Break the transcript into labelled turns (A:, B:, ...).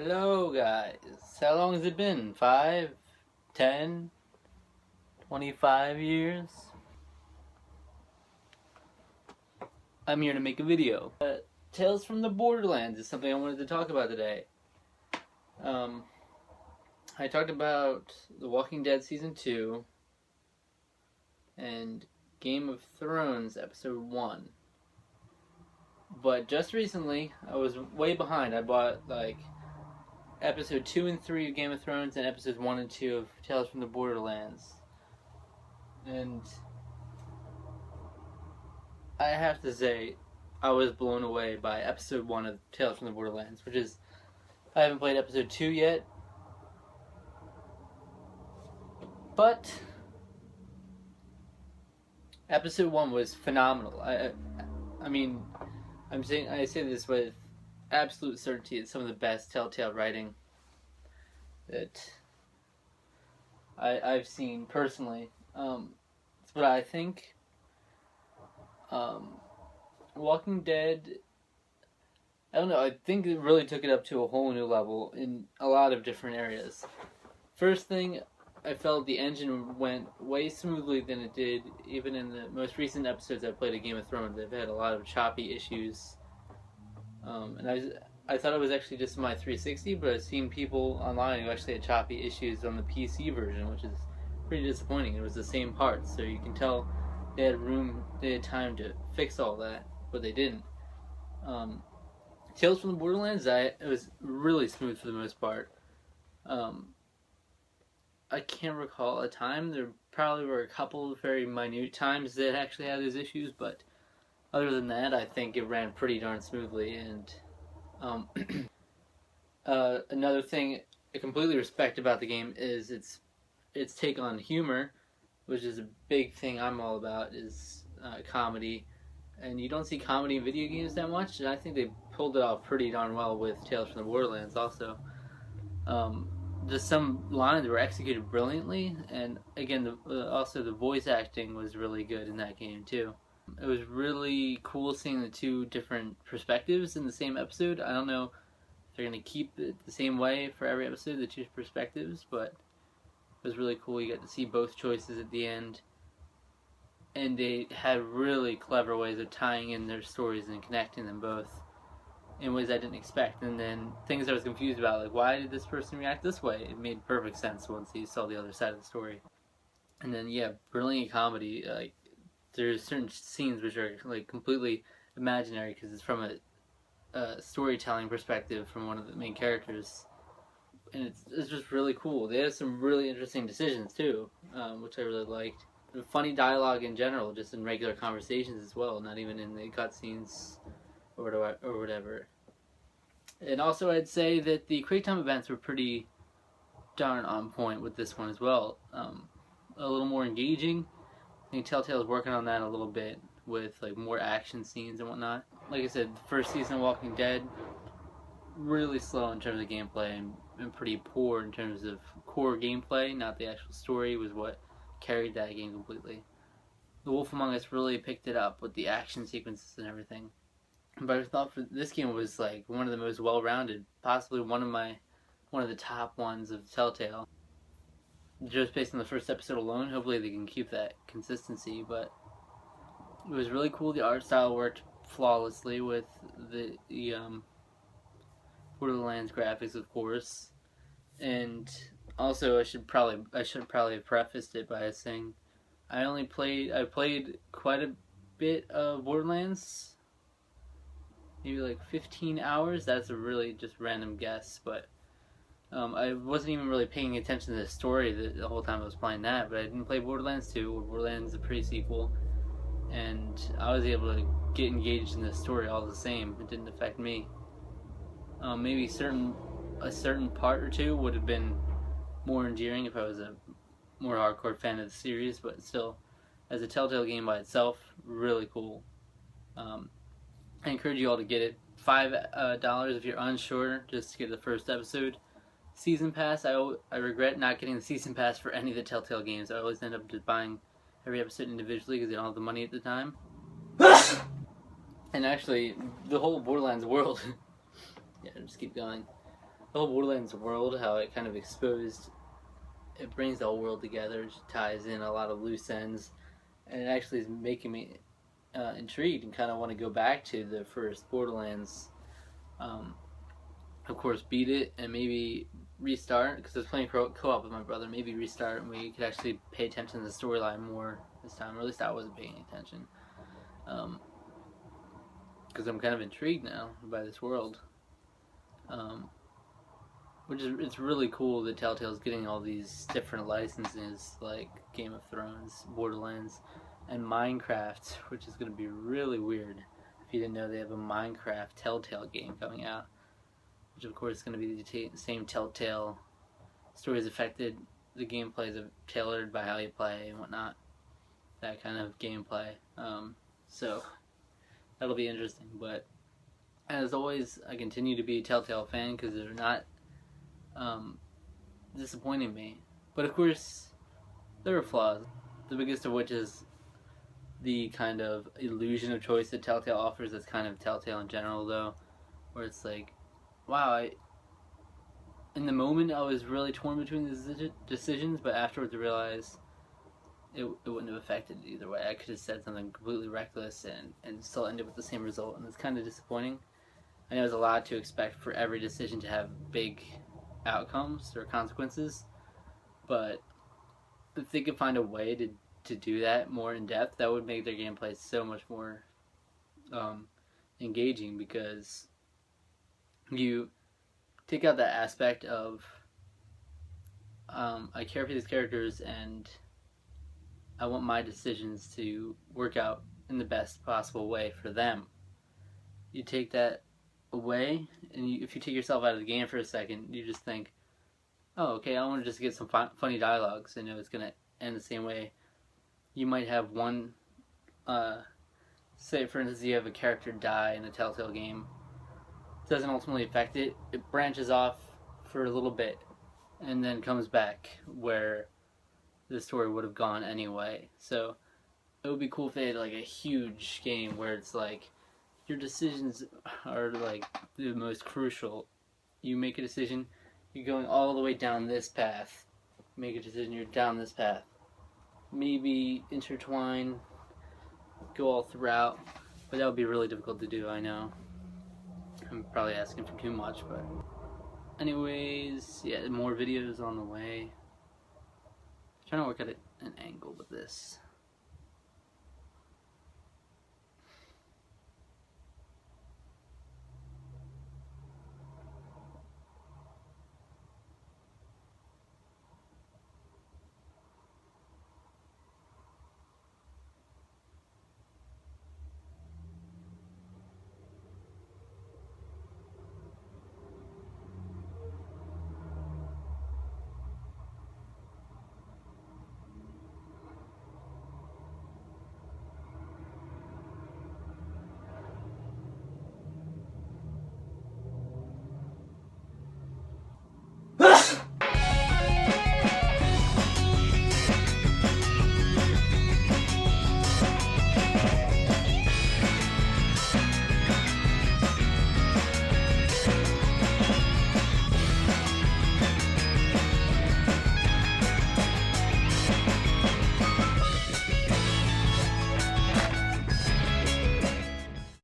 A: Hello guys, how long has it been? 5, 10, 25 years? I'm here to make a video. Tales from the Borderlands is something I wanted to talk about today. I talked about The Walking Dead Season 2 and Game of Thrones Episode 1. But just recently, I was way behind. I bought Episode 2 and 3 of Game of Thrones and Episodes 1 and 2 of Tales from the Borderlands. And I have to say, I was blown away by Episode 1 of Tales from the Borderlands, which is, I haven't played Episode 2 yet. But Episode 1 was phenomenal. I mean, I say this with absolute certainty. It's some of the best Telltale writing that I've seen personally. It's what I think. Walking Dead, I don't know, I think it really took it up to a whole new level in a lot of different areas. First thing, I felt the engine went way smoothly than it did even in the most recent episodes I played of Game of Thrones. They've had a lot of choppy issues. And I thought it was actually just my 360, but I've seen people online who actually had choppy issues on the PC version, which is pretty disappointing. It was the same parts, so you can tell they had time to fix all that, but they didn't. Tales from the Borderlands, it was really smooth for the most part. I can't recall a time. There probably were a couple of very minute times that actually had those issues, but other than that, I think it ran pretty darn smoothly. And another thing I completely respect about the game is its take on humor, which is a big thing I'm all about, is comedy. And you don't see comedy in video games that much, and I think they pulled it off pretty darn well with Tales from the Borderlands also. Just some lines were executed brilliantly, and again, also the voice acting was really good in that game too. It was really cool seeing the two different perspectives in the same episode. I don't know if they're going to keep it the same way for every episode, the two perspectives, but it was really cool. You got to see both choices at the end, and they had really clever ways of tying in their stories and connecting them both in ways I didn't expect. And then things I was confused about, like why did this person react this way? It made perfect sense once you saw the other side of the story. And then yeah, brilliant comedy. Like there's certain scenes which are like completely imaginary because it's from a storytelling perspective from one of the main characters, and it's just really cool. They had some really interesting decisions too, which I really liked. Funny dialogue in general, just in regular conversations as well, not even in the cutscenes or whatever. And also I'd say that the quick time events were pretty darn on point with this one as well. A little more engaging. I think Telltale's working on that a little bit with like more action scenes and whatnot. Like I said, the first season of Walking Dead, really slow in terms of gameplay and pretty poor in terms of core gameplay, not the actual story, was what carried that game completely. The Wolf Among Us really picked it up with the action sequences and everything. But I thought for this game was like one of the most well-rounded, possibly one of the top ones of Telltale. Just based on the first episode alone, hopefully they can keep that consistency. But it was really cool. The art style worked flawlessly with the Borderlands graphics, of course. And also, I should probably have prefaced it by saying I played quite a bit of Borderlands. Maybe like 15 hours. That's a really just random guess, but I wasn't even really paying attention to the story the whole time I was playing that. But I didn't play Borderlands 2, or Borderlands the pre-sequel, and I was able to get engaged in the story all the same. It didn't affect me. Maybe a certain part or two would have been more endearing if I was a more hardcore fan of the series, but still, as a Telltale game by itself, really cool. I encourage you all to get it. $5 if you're unsure, just to get the first episode. Season Pass, I regret not getting the Season Pass for any of the Telltale games. I always end up just buying every episode individually because they don't have the money at the time. And actually, the whole Borderlands world, yeah, just keep going. the whole Borderlands world, how it kind of exposed, it brings the whole world together, it ties in a lot of loose ends, and it actually is making me intrigued and kind of want to go back to the first Borderlands. Um, of course, beat it and maybe restart, because I was playing co-op with my brother. Maybe restart and we could actually pay attention to the storyline more this time, or at least I wasn't paying attention. Because I'm kind of intrigued now by this world. Um, which is, it's really cool that Telltale's getting all these different licenses like Game of Thrones, Borderlands, and Minecraft, which is going to be really weird. If you didn't know, they have a Minecraft Telltale game coming out, which of course is going to be the same Telltale. Stories affected, the gameplay is tailored by how you play and whatnot. That kind of gameplay. So that'll be interesting. But as always, I continue to be a Telltale fan because they're not disappointing me. But of course, there are flaws. The biggest of which is the kind of illusion of choice that Telltale offers. That's kind of Telltale in general, though, where it's like, wow, in the moment I was really torn between the decisions, but afterwards I realized it wouldn't have affected it either way. I could have said something completely reckless and still ended with the same result, and it's kind of disappointing. I know there's a lot to expect for every decision to have big outcomes or consequences, but if they could find a way to do that more in depth, that would make their gameplay so much more engaging, because you take out that aspect of I care for these characters and I want my decisions to work out in the best possible way for them. You take that away, and if you take yourself out of the game for a second, you just think, oh, okay, I want to just get some funny dialogues. I know it's going to end the same way. You might have one, say for instance, you have a character die in a Telltale game. It doesn't ultimately affect it. It branches off for a little bit and then comes back where the story would have gone anyway. So it would be cool if they had like a huge game where it's like your decisions are like the most crucial. You make a decision, you're going all the way down this path. Make a decision, you're down this path. Maybe intertwine, go all throughout, but that would be really difficult to do, I know. I'm probably asking for too much, but anyways, yeah, more videos on the way. I'm trying to work at an angle with this.